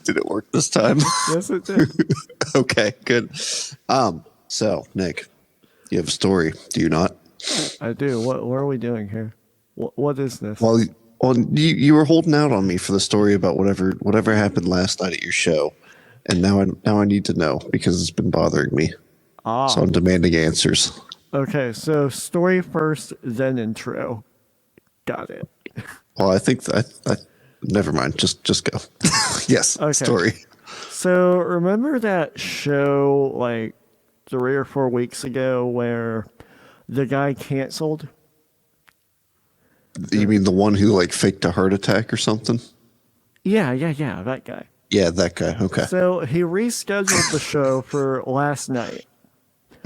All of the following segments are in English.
Did it work this time? Yes, it did. Okay, good. So Nick, you have a story, do you not? I do. What are we doing here? What is this? Well, you were holding out on me for the story about whatever happened last night at your show, and now I need to know because it's been bothering me. So I'm demanding answers. Okay, so story first, then intro. Got it. Well, I think never mind. Just go. Yes. Okay. Story. So remember that show like 3 or 4 weeks ago where the guy canceled? You mean the one who like faked a heart attack or something? Yeah, that guy. Yeah, that guy. Okay. So he rescheduled the show for last night.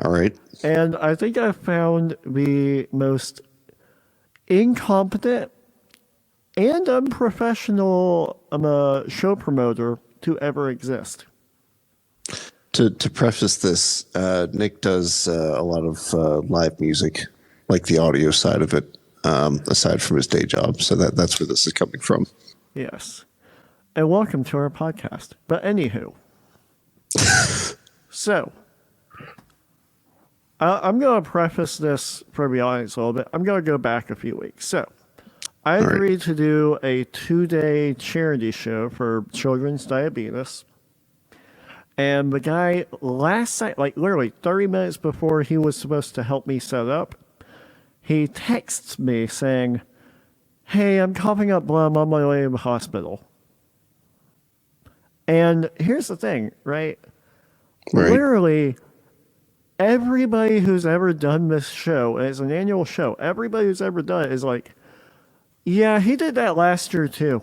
All right. And I think I found the most incompetent and unprofessional show promoter to ever exist. To preface this, Nick does a lot of live music, like the audio side of it, aside from his day job. So that's where this is coming from. Yes. And welcome to our podcast. But anywho, so I'm going to preface this for the audience a little bit. I'm going to go back a few weeks. So I agreed to do a 2-day charity show for children's diabetes. And the guy last night, like literally 30 minutes before he was supposed to help me set up, he texts me saying, "Hey, I'm coughing up blood. I'm on my way to the hospital." And here's the thing, right? Literally, everybody who's ever done this show, and it's an annual show, everybody who's ever done it is like, yeah, he did that last year too.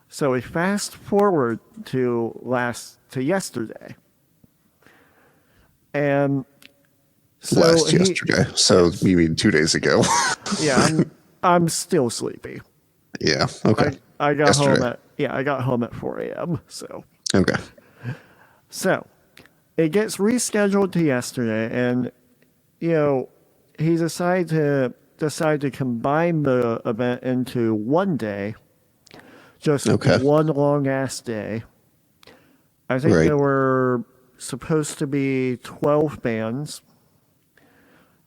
So we fast forward to yesterday. And so yesterday. So you mean 2 days ago? Yeah, I'm still sleepy. Yeah. Okay. I got home at 4 a.m. So okay. So it gets rescheduled to yesterday, and he decided to combine the event into one day, just one long ass day. I think there were supposed to be 12 bands.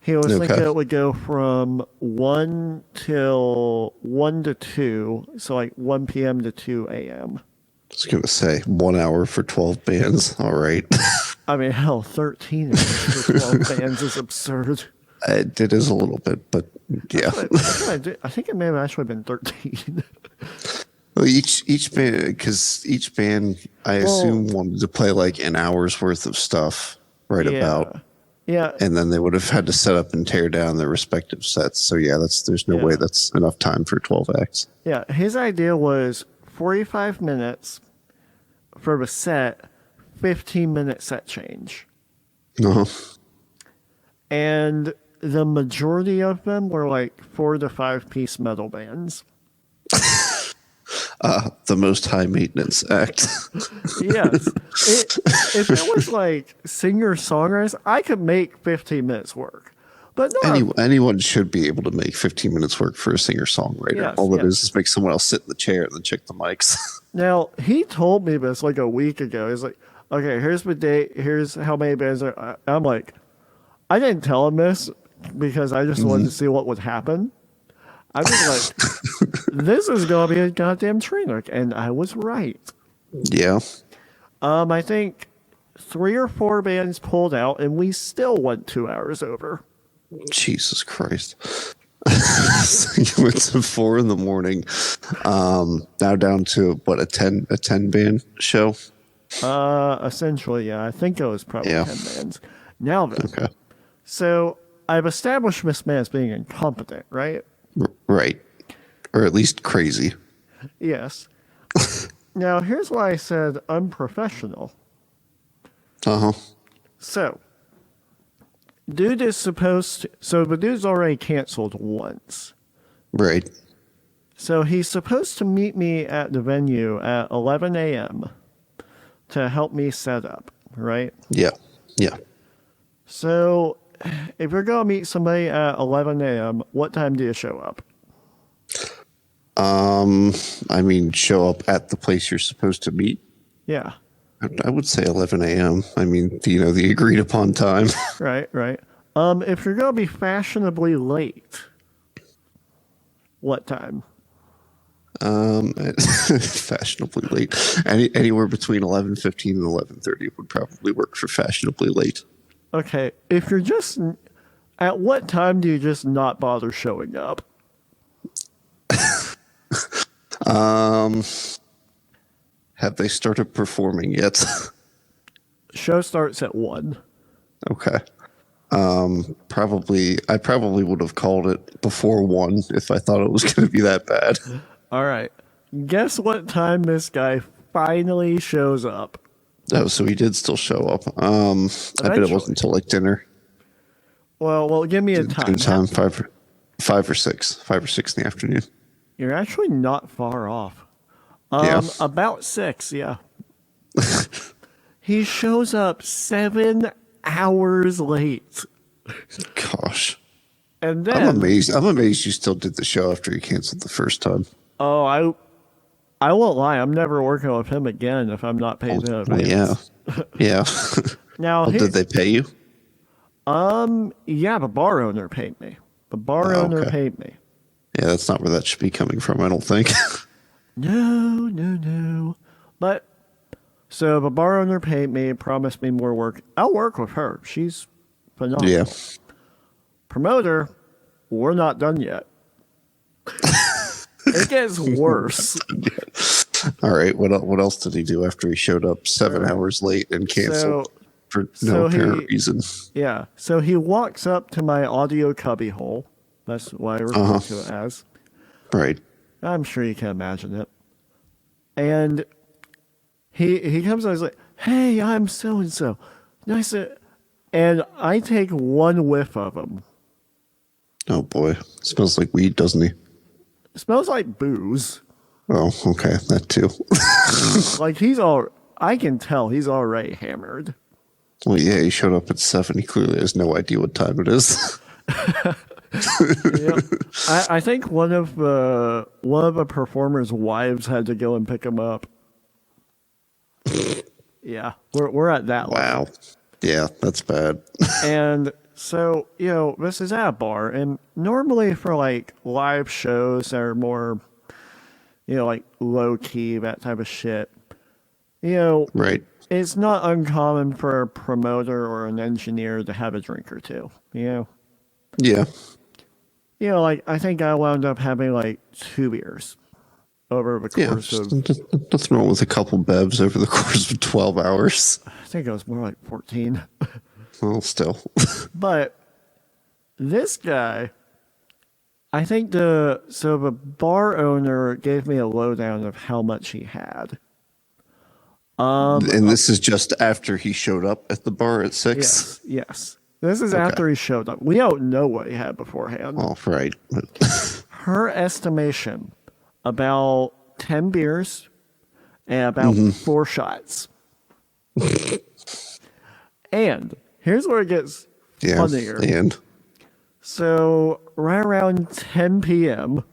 He was thinking it would go from 1 to 2, so like 1 p.m. to 2 a.m. I was going to say 1 hour for 12 bands. All right. I mean, hell, 13 hours for 12 bands is absurd. It is a little bit, but yeah. I think it may have actually been 13. Well, each band, because each band, I assume, wanted to play like an hour's worth of stuff about. Yeah. And then they would have had to set up and tear down their respective sets. So yeah, there's no way that's enough time for 12 acts. Yeah, his idea was 45 minutes for the set, 15-minute set change. Uh-huh. And the majority of them were like 4 to 5 piece metal bands. The most high maintenance act. Yes. If it was like singer-songwriters, I could make 15 minutes work. But no, anyone should be able to make 15 minutes work for a singer-songwriter. Yes, All it is make someone else sit in the chair and then check the mics. Now, he told me this like a week ago. He's like, okay, here's the date. Here's how many bands are. I'm like, I didn't tell him this because I just wanted to see what would happen. I was like, this is going to be a goddamn train wreck. And I was right. Yeah. I think 3 or 4 bands pulled out, and we still went 2 hours over. Jesus Christ. So you went to 4 in the morning. Now down to what, a 10 band show? Essentially, yeah. I think it was probably 10 bands. Now then. So I've established this man as being incompetent, right? Right. Or at least crazy. Yes. Now, here's why I said unprofessional. Uh-huh. So, the dude's already canceled once. Right. So he's supposed to meet me at the venue at 11 a.m. to help me set up, right? Yeah. Yeah. So if you're gonna meet somebody at 11 a.m., what time do you show up? I mean, show up at the place you're supposed to meet. Yeah, I would say 11 a.m. I mean, the agreed upon time. right, right. If you're gonna be fashionably late, what time? Fashionably late. Anywhere between 11:15 and 11:30 would probably work for fashionably late. Okay, if you're just at what time do you just not bother showing up? Have they started performing yet? Show starts at 1. Okay. I probably would have called it before 1 if I thought it was going to be that bad. All right. Guess what time this guy finally shows up? Oh, so he did still show up. I bet it wasn't until like dinner. Well, give me a time. Dinner time, 5 or 6 in the afternoon. You're actually not far off. Yeah. About 6, yeah. He shows up 7 hours late. Gosh. And then I'm amazed you still did the show after you canceled the first time. oh, I won't lie, I'm never working with him again if I'm not paid in Well, advance. yeah. Now Well, did they pay you? yeah, the bar owner paid me. The bar owner okay. paid me. Yeah, that's not where that should be coming from, I don't think. No. But so the bar owner paid me, promised me more work. I'll work with her. She's phenomenal. Yeah. Promoter, we're not done yet. It gets worse. All right. What else did he do after he showed up 7 hours late and canceled for no apparent reason? Yeah. So he walks up to my audio cubby hole. That's what I refer to it as. Right. I'm sure you can imagine it. And he comes and he's like, "Hey, I'm so and so. Nice to," and I take one whiff of him. Oh boy, smells like weed, doesn't he? It smells like booze. Oh, okay, that too. Like I can tell he's already hammered. Well, yeah, he showed up at 7. He clearly has no idea what time it is. Yep. I think one of the performers' wives had to go and pick him up. Yeah, we're at that level. Wow. Yeah, that's bad. And so, this is at a bar, and normally for like live shows that are more, like low key, that type of shit, Right. it's not uncommon for a promoter or an engineer to have a drink or two, Yeah. like I think I wound up having like 2 beers over the Yeah. course of, Nothing wrong with a couple bevs over the course of 12 hours. I think it was more like 14. Well, still. But this guy, I think the bar owner gave me a lowdown of how much he had. And this is just after he showed up at the bar at 6? Yes. This is after he showed up. We don't know what he had beforehand. Oh, right. Her estimation, about 10 beers and about 4 shots. And here's where it gets funnier. And So right around 10 p.m.,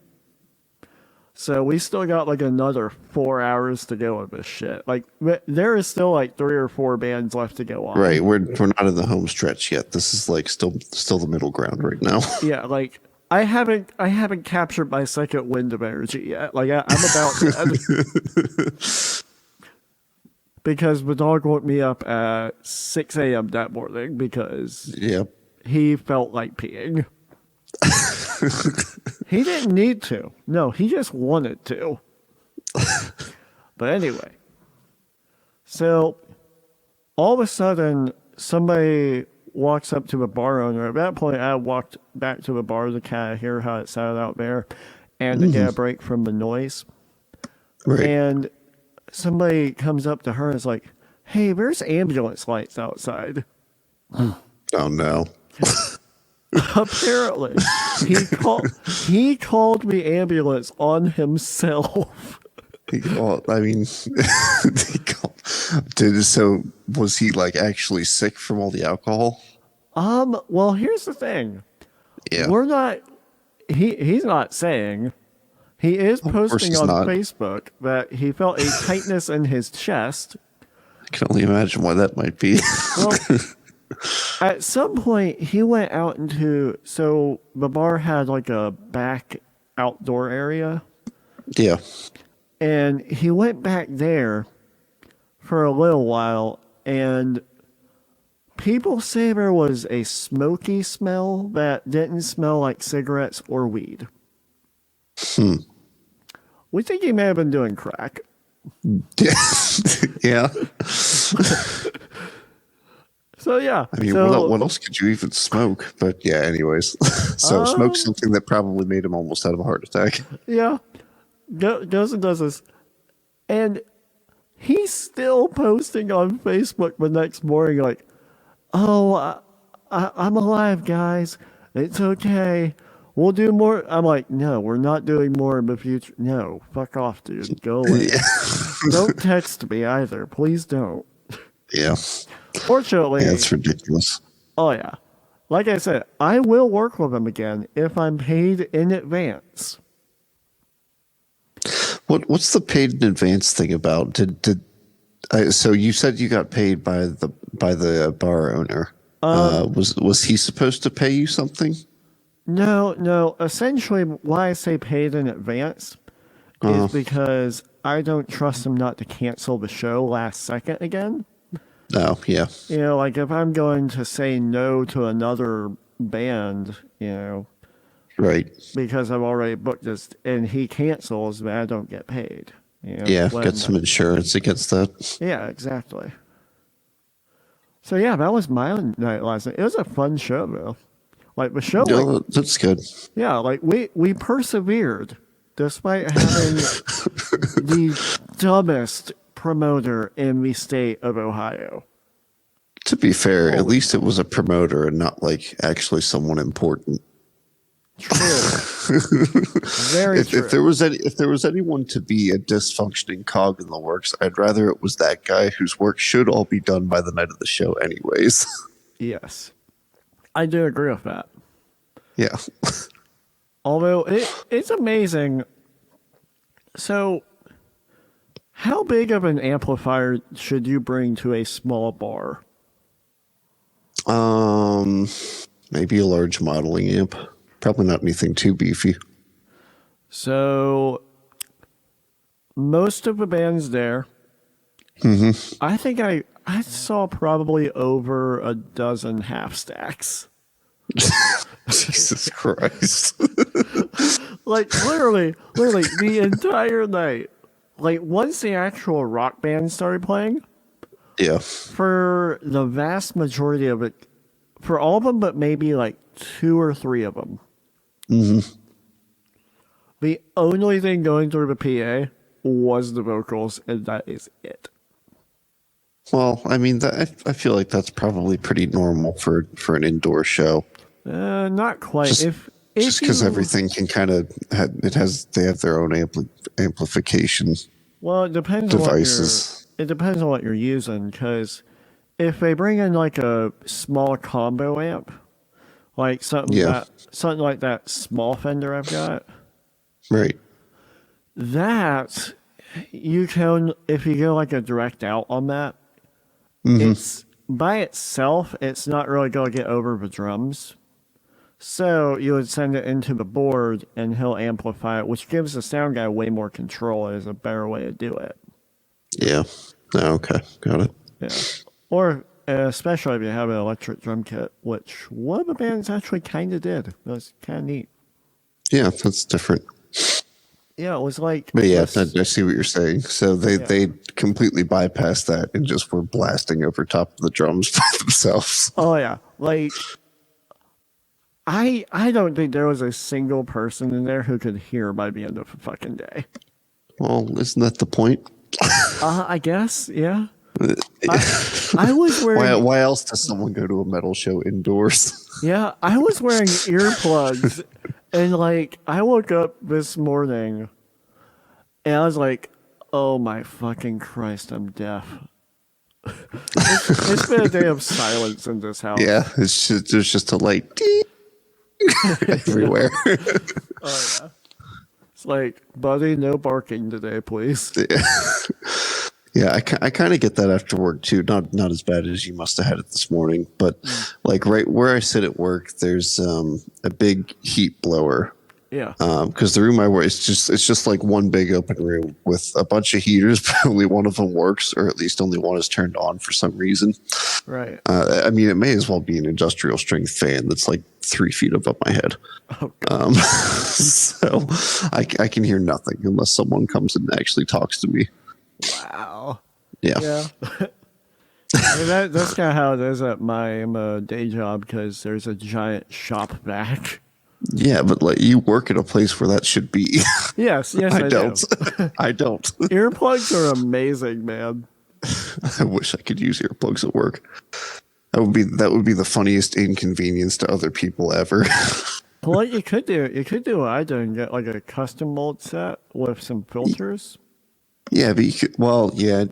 so we still got like another 4 hours to go with this shit. Like there is still like 3 or 4 bands left to go on. right, we're not in the home stretch yet. This is like still the middle ground right now. Yeah, like I haven't captured my second wind of energy yet. Like I'm about to. Because the dog woke me up at 6 a.m. that morning because he felt like peeing. He didn't need to. No, he just wanted to. But anyway. So, all of a sudden, somebody walks up to the bar owner. At that point, I walked back to the bar to kind of hear how it sounded out there and to get a break from the noise. Right. And somebody comes up to her and is like, "Hey, there's ambulance lights outside." Oh, no. Apparently, he called the ambulance on himself. He called, so was he like actually sick from all the alcohol? Well, here's the thing. Yeah. We're not. He's not saying. He is Of course posting he's on not. Facebook that he felt a tightness in his chest. I can only imagine why that might be. Well, at some point, he went out into. So the bar had like a back outdoor area, Yeah. and he went back there for a little while, and people say there was a smoky smell that didn't smell like cigarettes or weed. We think he may have been doing crack. Yeah. Yeah. So yeah. I mean, so, what else could you even smoke? But yeah, anyways. So smoke something that probably made him almost have a heart attack. yeah. Goes and does this. And he's still posting on Facebook the next morning like, oh, I'm alive, guys. It's okay. We'll do more. I'm like, no, we're not doing more in the future. No, fuck off, dude. Go away. Yeah. Don't text me either. Please don't. Yeah. Fortunately, Yeah, it's ridiculous. oh yeah. Like I said, I will work with him again if I'm paid in advance. What's the paid in advance thing about? So you said you got paid by the bar owner. Was he supposed to pay you something? No. Essentially, why I say paid in advance is because I don't trust him not to cancel the show last second again. Oh, yeah. You know, like if I'm going to say no to another band, you know, Right. because I've already booked this and he cancels, then I don't get paid. You know, Yeah, when- get some insurance against that. Yeah, exactly. So yeah, that was my night last night. It was a fun show though. Like the show, like, No, that's good. yeah, like we persevered despite having the dumbest promoter in the state of Ohio. To be fair, at least it was a promoter and not like actually someone important. True. Very true. If there was anyone to be a dysfunctioning cog in the works, I'd rather it was that guy whose work should all be done by the night of the show anyways. Yes. I do agree with that. Yeah. Although it's amazing. So, how big of an amplifier should you bring to a small bar? Maybe a large modeling amp. Probably not anything too beefy. So, most of the bands there, I think I saw probably over a dozen half stacks. Jesus Christ. Like literally the entire night. Like once the actual rock band started playing, Yeah. for the vast majority of it, for all of them, but maybe like 2 or 3 of them. The only thing going through the PA was the vocals, and that is it. Well, I mean, I feel like that's probably pretty normal for an indoor show. Not quite. Just- if Just because you- everything can kind of they have their own amplification Well, it depends devices. it depends on what you're using, because if they bring in like a small combo amp, like something like that small Fender I've got, Right. that you can, if you go like a direct out on that, it's by itself, it's not really going to get over the drums. So you would send it into the board and he'll amplify it, which gives the sound guy way more control. It is a better way to do it. Yeah. Oh, okay. Got it. Yeah. Or especially if you have an electric drum kit, which one of the bands actually kind of did. It was kind of neat. Yeah, that's different. Yeah, it was like. But yeah, this- I see what you're saying. So they completely bypassed that and just were blasting over top of the drums by themselves. Oh yeah, like I don't think there was a single person in there who could hear by the end of the fucking day. Well, isn't that the point? I guess, yeah. I was wearing. Why else does someone go to a metal show indoors? Yeah, I was wearing earplugs, and like I woke up this morning, and I was like, "Oh my fucking Christ, I'm deaf." It's been a day of silence in this house. Yeah, there's just a light ding everywhere. Oh yeah. It's like, buddy, no barking today, please. Yeah, I kind of get that after work too. Not as bad as you must have had it this morning, but like right where I sit at work, there's a big heat blower. Yeah. Because the room I work, it's just like one big open room with a bunch of heaters, but only one of them works, or at least only one is turned on for some reason. Right. I mean, it may as well be an industrial strength fan that's like 3 feet above my head. Oh god. So I can hear nothing unless someone comes and actually talks to me. Wow. Yeah. Yeah. I mean, that's kind of how it is at my day job because there's a giant shop vac. Yeah, but like you work at a place where that should be. Yes, I don't. do. I don't. Earplugs are amazing, man. I wish I could use earplugs at work. That would be the funniest inconvenience to other people ever. Well, what you could do what I do and get like a custom mold set with some filters. Yeah, but you could, well, yeah.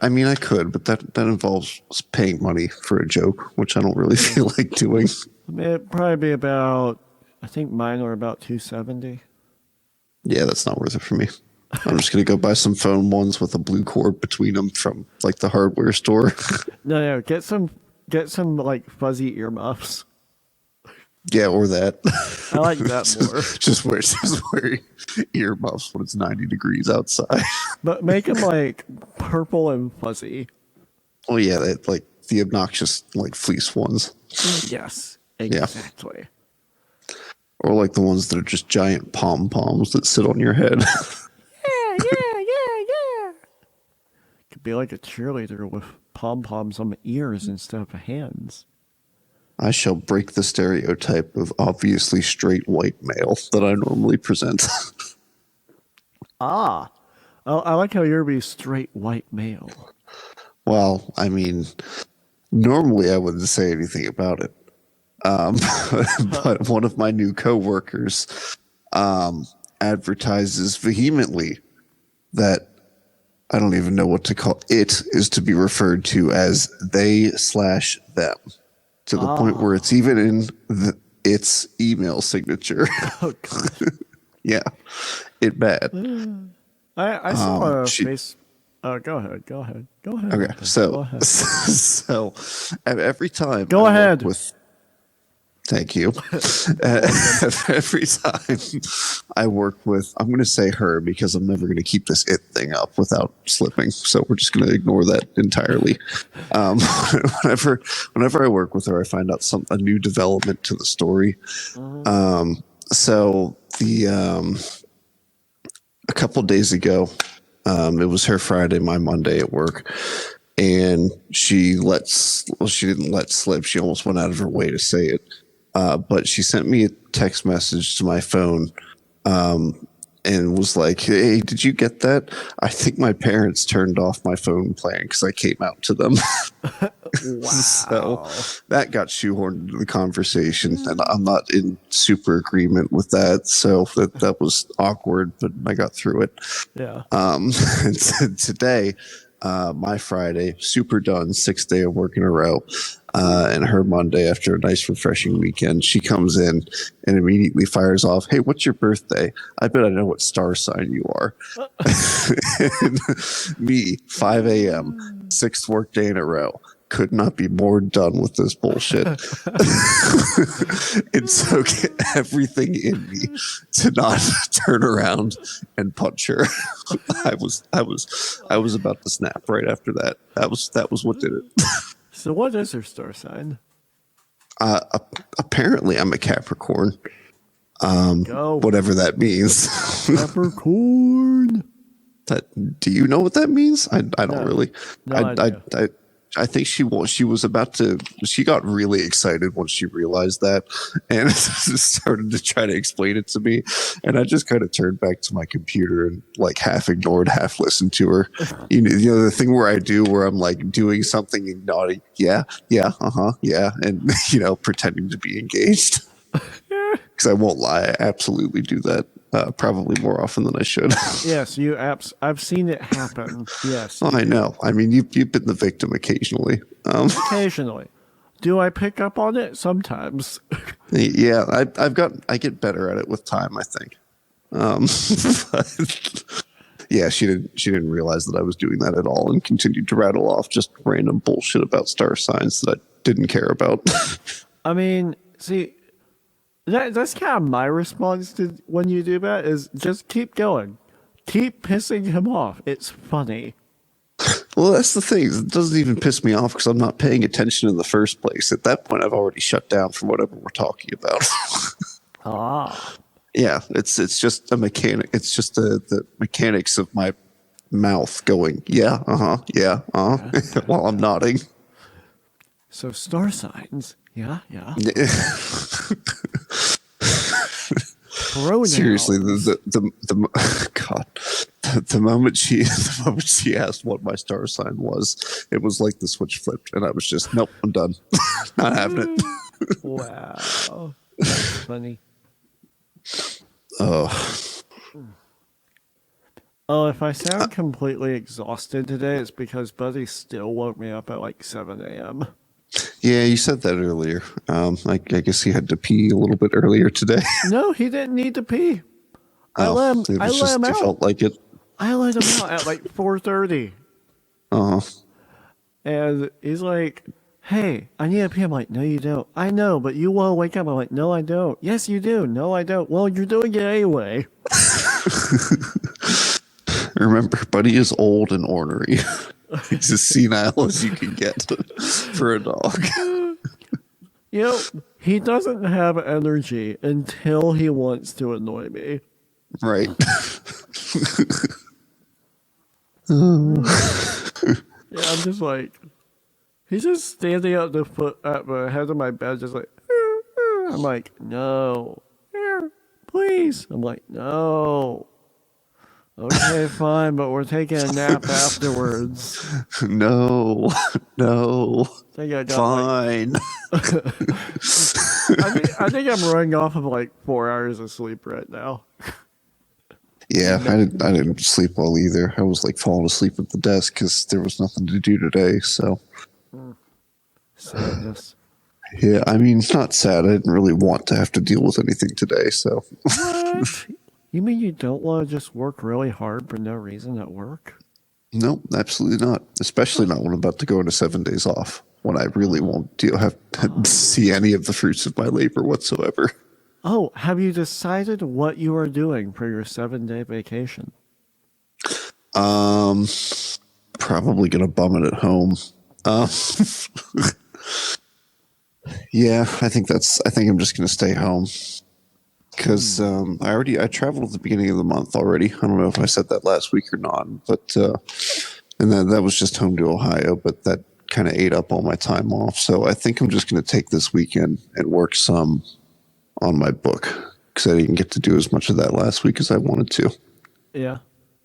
I mean, I could, but that involves paying money for a joke, which I don't really feel like doing. I mean, it'd probably be about, I think mine are about $270. Yeah, that's not worth it for me. I'm just gonna go buy some foam ones with a blue cord between them from like the hardware store. No, get some like fuzzy earmuffs. Yeah, or that. I like that more. just wear earmuffs when it's 90 degrees outside. But make them like purple and fuzzy. Oh yeah, that like the obnoxious like fleece ones. Yes, exactly. Or like the ones that are just giant pom poms that sit on your head. Yeah. Could be like a cheerleader with pom poms on the ears instead of hands. I shall break the stereotype of obviously straight white male that I normally present. I like how you're be straight white male. Well, I mean, normally I wouldn't say anything about it. But one of my new coworkers advertises vehemently that I don't even know what to call it is to be referred to as they/them to the point where it's even in its email signature. Oh god. Yeah, it bad. I saw a face. Go ahead. Okay, so every time. Go ahead. Thank you. Every time I work with, I'm going to say her because I'm never going to keep this it thing up without slipping. So we're just going to ignore that entirely. Whenever I work with her, I find out a new development to the story. So a couple days ago, it was her Friday, my Monday at work. And she didn't let slip. She almost went out of her way to say it. But she sent me a text message to my phone and was like, "Hey, did you get that? I think my parents turned off my phone plan because I came out to them." Wow. So that got shoehorned into the conversation, and I'm not in super agreement with that. So that was awkward, but I got through it. Yeah. And today, my Friday, super done, 6th day of work in a row. And her Monday, after a nice refreshing weekend, she comes in and immediately fires off, "Hey, what's your birthday? I bet I know what star sign you are." And me, 5 a.m., 6th work day in a row. Could not be more done with this bullshit. It took everything in me to not turn around and punch her. I was about to snap right after that. That was what did it. So what is her star sign? Apparently, I'm a Capricorn. Go. Whatever that means. Capricorn. Do you know what that means? I don't really. No idea. I think she was about to. She got really excited once she realized that, and started to try to explain it to me. And I just kind of turned back to my computer and like half ignored, half listened to her. You know the thing where I'm like doing something and nodding, yeah, yeah, and pretending to be engaged. Because I won't lie, I absolutely do that. probably more often than I should. Yes, I've seen it happen. Yes, I know. I mean, you've been the victim occasionally. occasionally. Do I pick up on it? Sometimes. Yeah, I get better at it with time, I think. But yeah, she didn't realize that I was doing that at all and continued to rattle off just random bullshit about star signs that I didn't care about. I mean, see, that's kind of my response to when you do that is just keep going. Keep pissing him off. It's funny. Well, that's the thing. It doesn't even piss me off because I'm not paying attention in the first place. At that point, I've already shut down from whatever we're talking about. Ah. Yeah, it's just a mechanic. It's just the mechanics of my mouth going, yeah, yeah, while I'm nodding. So star signs. Yeah. Seriously, the God, the moment she asked what my star sign was, it was like the switch flipped, and I was just, nope, I'm done, not having it. Wow. That's funny. Oh, Oh, if I sound completely exhausted today, it's because Buddy still woke me up at like 7 a.m. yeah, you said that earlier. I guess he had to pee a little bit earlier today. No, he didn't need to pee. I It let was him He out. felt like it. I let him out at like 4:30. And he's like, hey, I need to pee. I'm like, no, you don't. I know, but you want to wake up. I'm like, no, I don't. Yes, you do. No, I don't. Well, you're doing it anyway. Remember, Buddy is old and ornery. He's as senile as you can get for a dog. You know, he doesn't have energy until he wants to annoy me. Right. Yeah, I'm just like, he's just standing at the head of my bed, just like, I'm like, no, please. I'm like, no. Okay, fine, but we're taking a nap afterwards. No. I think I got Fine. I think I'm running off of like 4 hours of sleep right now. Yeah, I didn't sleep well either. I was like falling asleep at the desk because there was nothing to do today. So, Sadness. yeah, I mean, it's not sad. I didn't really want to have to deal with anything today. So, What? You mean you don't want to just work really hard for no reason at work? no, absolutely not. Especially not when I'm about to go into 7 days off when I really won't have to see any of the fruits of my labor whatsoever. Oh, have you decided what you are doing for your 7-day vacation? Probably gonna bum it at home. Yeah, I think I'm just gonna stay home because I traveled at the beginning of the month already. I don't know if I said that last week or not, but and then that was just home to Ohio, but that kind of ate up all my time off. So I think I'm just gonna take this weekend and work some on my book because I didn't get to do as much of that last week as I wanted to. Yeah.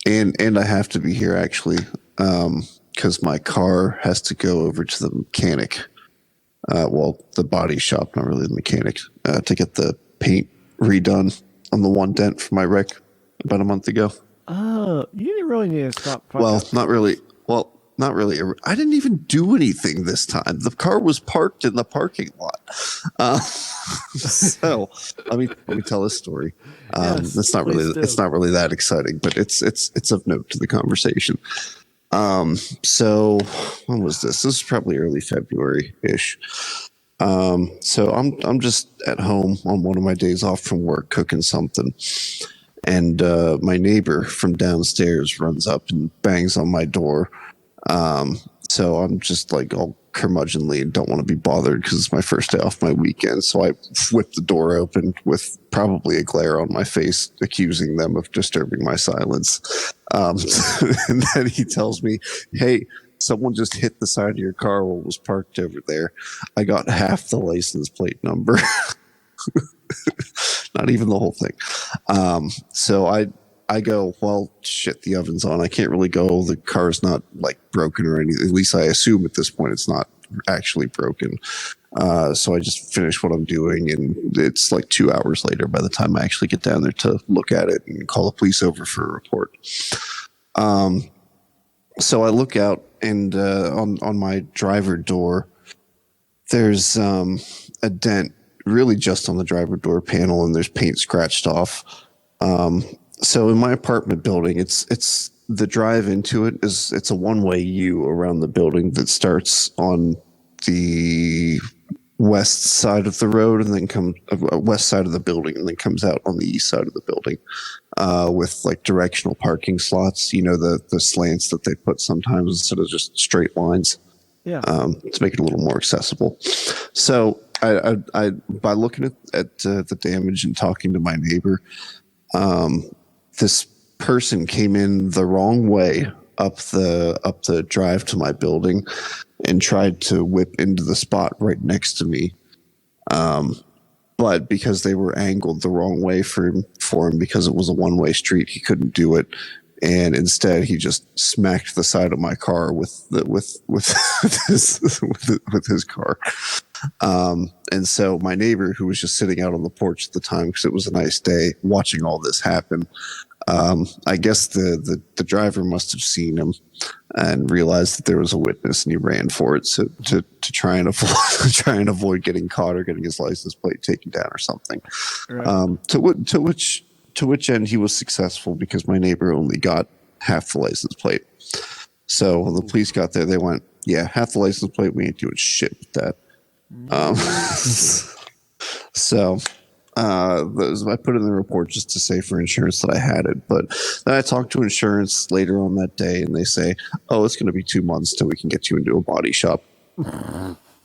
And I have to be here actually because my car has to go over to the mechanic. Well, the body shop, not really the mechanic, to get the paint redone on the one dent for my wreck about a month ago. Oh, you didn't really need to stop. Well, not really. Well, not really. I didn't even do anything this time. The car was parked in the parking lot. So let me tell this story. Yes, it's not really please do. it's not really that exciting, but it's of note to the conversation. So when was this? This is probably early February ish. So I'm just at home on one of my days off from work cooking something. And my neighbor from downstairs runs up and bangs on my door. So I'm just like all curmudgeonly and don't want to be bothered because it's my first day off my weekend. So I whip the door open with probably a glare on my face, accusing them of disturbing my silence. And then he tells me, hey, someone just hit the side of your car while it was parked over there. I got half the license plate number. Not even the whole thing. So I go, well, shit, the oven's on. I can't really go. The car's not like broken or anything. At least I assume at this point it's not actually broken. So I just finished what I'm doing, and it's like 2 hours later by the time I actually get down there to look at it and call the police over for a report. So I look out, and on my driver door, there's a dent, really just on the driver door panel, and there's paint scratched off. So in my apartment building, it's the drive into it it's a one-way U around the building that starts on the west side of the road and then comes west side of the building and then comes out on the east side of the building, with like directional parking slots. You know, the slants that they put sometimes instead of just straight lines. Yeah. To make it a little more accessible. So I by looking at the damage and talking to my neighbor, this person came in the wrong way up the drive to my building and tried to whip into the spot right next to me. But because they were angled the wrong way for him, because it was a one-way street, he couldn't do it. And instead, he just smacked the side of my car with his car. And so my neighbor, who was just sitting out on the porch at the time because it was a nice day, watching all this happen, I guess the driver must have seen him and realized that there was a witness, and he ran for it to try and avoid getting caught or getting his license plate taken down or something. Right. To which end he was successful, because my neighbor only got half the license plate. So when the police got there, they went, "Yeah, half the license plate. We ain't doing shit with that." So I put in the report just to say for insurance that I had it. But then I talked to insurance later on that day, and they say, "Oh, it's going to be 2 months till we can get you into a body shop."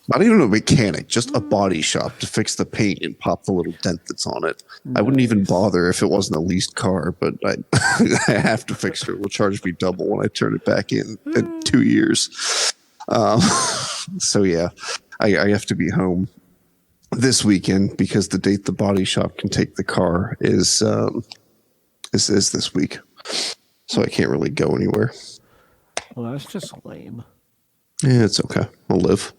Not even a mechanic, just a body shop to fix the paint and pop the little dent that's on it. Nice. I wouldn't even bother if it wasn't a leased car, but I have to fix it. It will charge me double when I turn it back in 2 years. So yeah, I have to be home this weekend because the date the body shop can take the car is this week. So I can't really go anywhere. Well, that's just lame. Yeah, it's okay. I'll live.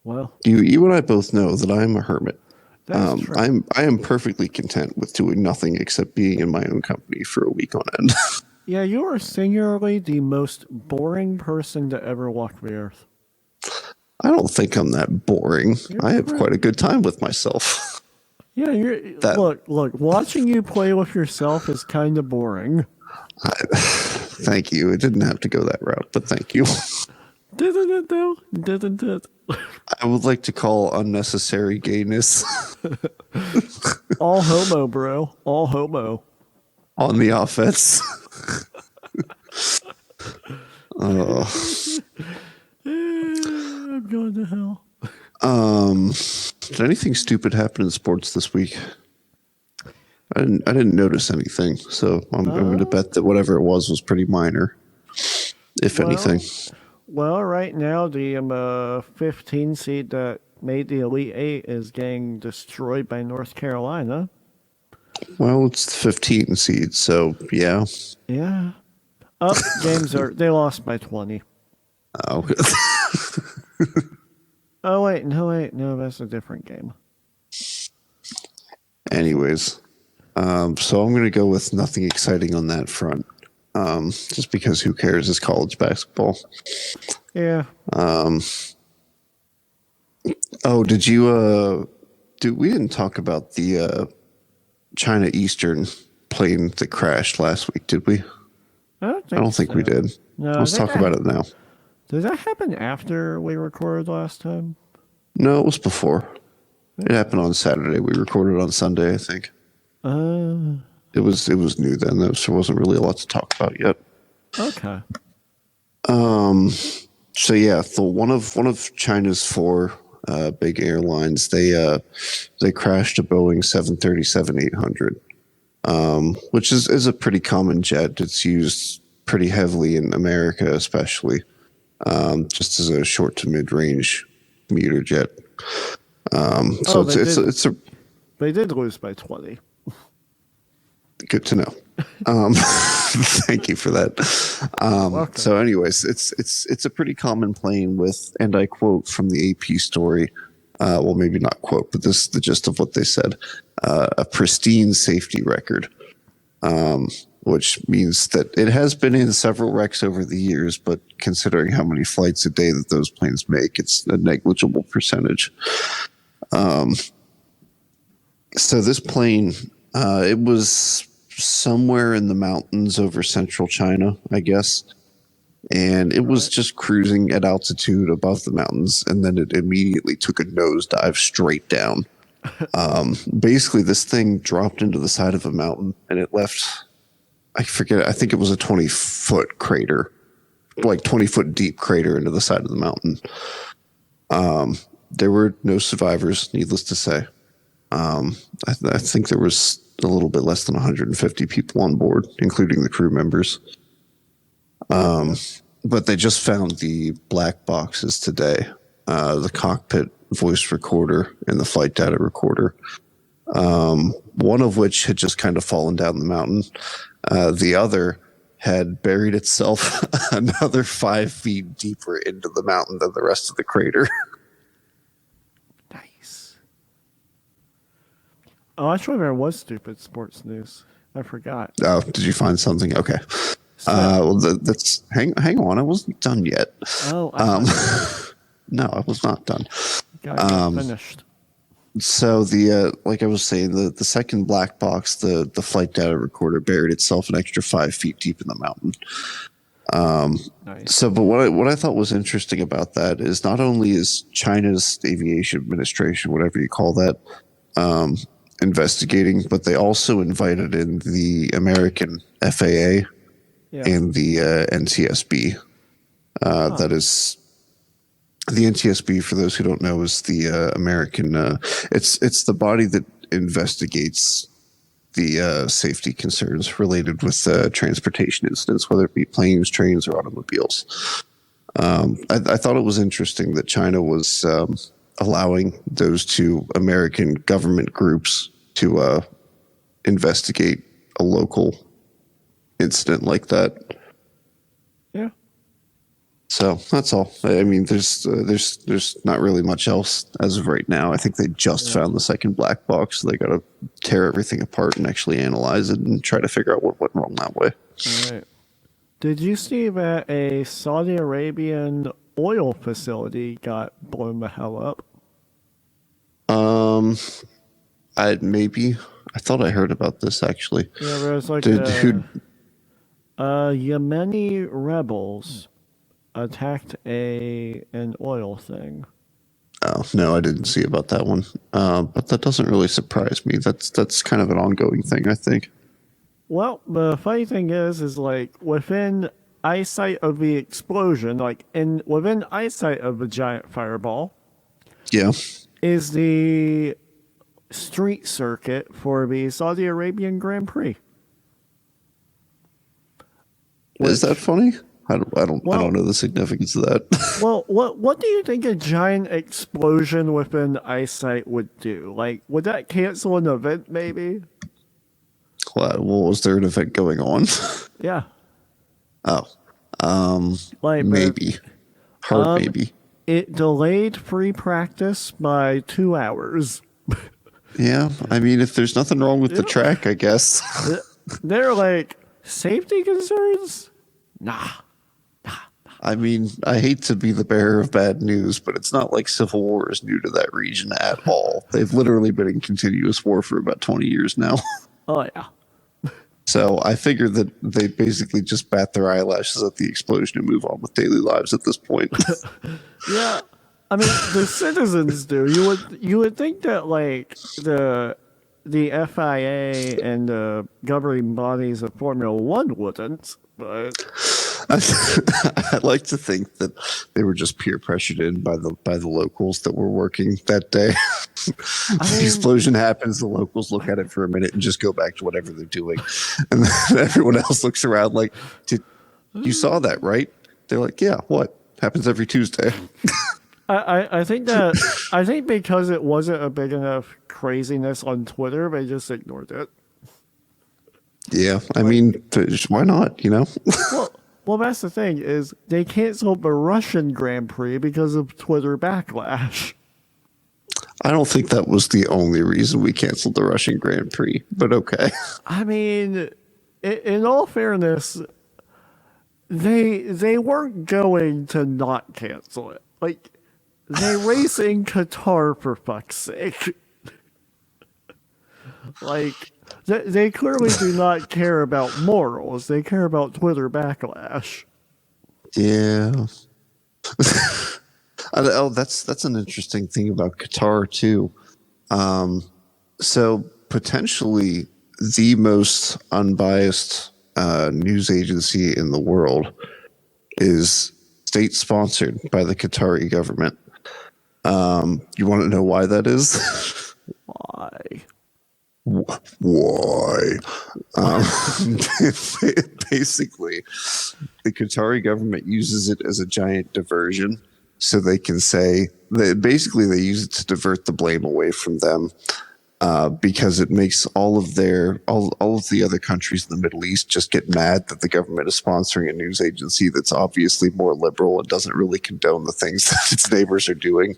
Well, you and I both know that I'm a hermit. That's true. I am perfectly content with doing nothing except being in my own company for a week on end. Yeah, you are singularly the most boring person to ever walk the earth. I don't think I'm that boring. I have quite a good time with myself. Yeah, look, watching you play with yourself is kind of boring. Thank you. It didn't have to go that route, but thank you. Didn't it though? Didn't it? I would like to call unnecessary gayness. All homo, bro. All homo. On the offense. I'm going to hell. Did anything stupid happen in sports this week? I didn't notice anything, so I'm going to bet that whatever it was pretty minor, if anything. Well, right now the 15 seed that made the Elite Eight is getting destroyed by North Carolina. Well, it's the 15 seed, so yeah. Yeah. They lost by 20. Oh. Oh, wait, no, that's a different game. Anyways, so I'm going to go with nothing exciting on that front. Just because who cares? It's college basketball. Yeah. Oh, did you, we didn't talk about the China Eastern plane that crashed last week, did we? I don't think we did. No, let's talk about it now. Did that happen after we recorded last time? No, it was before. It happened on Saturday. We recorded on Sunday, I think. It was new then. There wasn't really a lot to talk about yet. Okay. So yeah, one of China's four big airlines, they crashed a Boeing 737-800, which is a pretty common jet. It's used pretty heavily in America, especially just as a short to mid range commuter jet. They did lose by 20. Good to know. Thank you for that. So anyways, it's a pretty common plane with, and I quote from the AP story, well, maybe not quote, but this is the gist of what they said, a pristine safety record, which means that it has been in several wrecks over the years, but considering how many flights a day that those planes make, it's a negligible percentage. So this plane, it was somewhere in the mountains over central China, I guess. And it was just cruising at altitude above the mountains, and then it immediately took a nosedive straight down. Basically, this thing dropped into the side of a mountain, and it left, I forget, I think it was a 20-foot crater, like 20-foot deep crater into the side of the mountain. There were no survivors, needless to say. I think there was a little bit less than 150 people on board, including the crew members. But they just found the black boxes today, the cockpit voice recorder and the flight data recorder, one of which had just kind of fallen down the mountain. The other had buried itself another 5 feet deeper into the mountain than the rest of the crater. Nice. Oh, actually, there was stupid sports news. I forgot. Oh, did you find something? Okay. Well, that's hang on. I wasn't done yet. Oh, no, I was not done. Got finished. So like I was saying, the second black box, the flight data recorder buried itself an extra 5 feet deep in the mountain. Nice. So, but what I thought was interesting about that is not only is China's aviation administration, whatever you call that, investigating, but they also invited in the American FAA and the NTSB. That is the NTSB. For those who don't know, is the American. It's the body that investigates the safety concerns related with transportation incidents, whether it be planes, trains, or automobiles. I thought it was interesting that China was allowing those two American government groups to investigate a local incident like that. Yeah. So that's all. I mean, there's not really much else as of right now. I think they just found the second black box, so they got to tear everything apart and actually analyze it and try to figure out what went wrong that way. All right. Did you see that a Saudi Arabian oil facility got blown the hell up? I thought I heard about this actually. Yeah, there was like Yemeni rebels attacked an oil thing. Oh no, I didn't see about that one. But that doesn't really surprise me. That's kind of an ongoing thing, I think. Well, the funny thing is like within eyesight of the explosion, like within eyesight of the giant fireball, Yeah. is the street circuit for the Saudi Arabian Grand Prix. Is that funny? I don't know the significance of that. Well, what do you think a giant explosion within eyesight would do? Like, would that cancel an event, maybe? Well, was there an event going on? Yeah. Oh, Like maybe. Maybe. It delayed free practice by 2 hours. Yeah, I mean, if there's nothing wrong with the track, I guess. They're like, safety concerns? Nah. I mean, I hate to be the bearer of bad news, but it's not like civil war is new to that region at all. They've literally been in continuous war for about 20 years now. Oh, yeah. So I figured that they basically just bat their eyelashes at the explosion and move on with daily lives at this point. Yeah. I mean, the citizens do. You would think that, like, the FIA and the governing bodies of Formula One wouldn't, but I like to think that they were just peer pressured in by the locals that were working that day. The explosion happens, the locals look at it for a minute and just go back to whatever they're doing, and then everyone else looks around like, you saw that, right?" They're like, "Yeah, what happens every Tuesday?" I think because it wasn't a big enough craziness on Twitter, they just ignored it. Yeah, I mean, why not? You know. Well, that's the thing is they canceled the Russian Grand Prix because of Twitter backlash. I don't think that was the only reason we canceled the Russian Grand Prix, but okay. I mean, in all fairness, they weren't going to not cancel it. Like, they race in Qatar, for fuck's sake. Like, they clearly do not care about morals. They care about Twitter backlash. Yeah. Oh, that's an interesting thing about Qatar too. So potentially the most unbiased news agency in the world is state sponsored by the Qatari government. You want to know why that is? Why? Why? Um, basically, the Qatari government uses it as a giant diversion, so they can say that basically they use it to divert the blame away from them, because it makes all of the other countries in the Middle East just get mad that the government is sponsoring a news agency that's obviously more liberal and doesn't really condone the things that its neighbors are doing,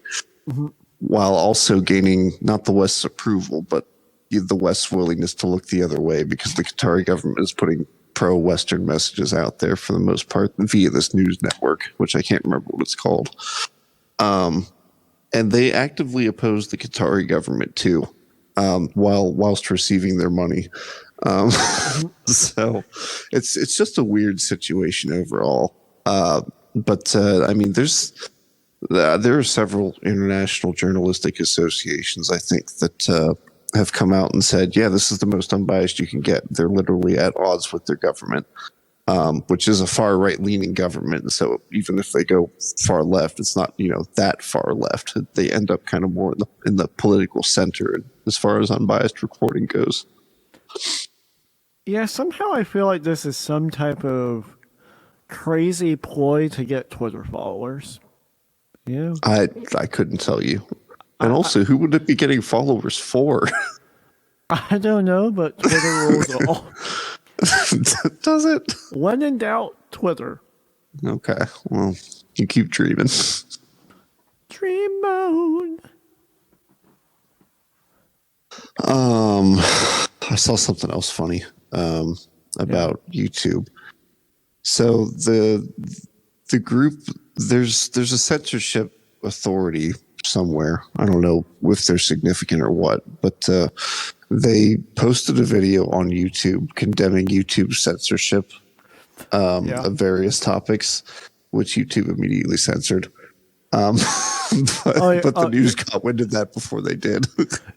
while also gaining not the West's approval, but the West's willingness to look the other way, because the Qatari government is putting pro-Western messages out there for the most part via this news network, which I can't remember what it's called. And they actively oppose the Qatari government too, whilst receiving their money. So it's just a weird situation overall. But I mean, there are several international journalistic associations, I think, that have come out and said, yeah, this is the most unbiased you can get. They're literally at odds with their government, which is a far right leaning government. So even if they go far left, it's not, that far left. They end up kind of more in the political center as far as unbiased reporting goes. Yeah, somehow I feel like this is some type of crazy ploy to get Twitter followers. Yeah. I couldn't tell you. And also, who would it be getting followers for? I don't know, but Twitter rules all. Does it? When in doubt, Twitter. Okay. Well, you keep dreaming. Dream mode. I saw something else funny about YouTube. So the group, there's a censorship authority somewhere. I don't know if they're significant or what, but they posted a video on YouTube condemning YouTube censorship of various topics, which YouTube immediately censored. But the news got wind of that before they did.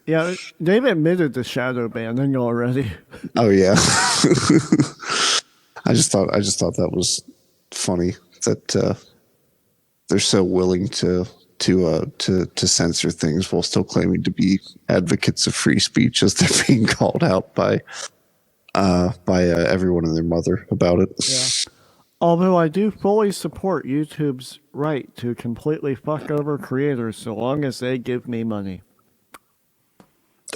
Yeah, they've admitted to shadow banning already. Oh yeah. I just thought that was funny that they're so willing to censor things while still claiming to be advocates of free speech, as they're being called out by everyone and their mother about it. Yeah. Although I do fully support YouTube's right to completely fuck over creators so long as they give me money.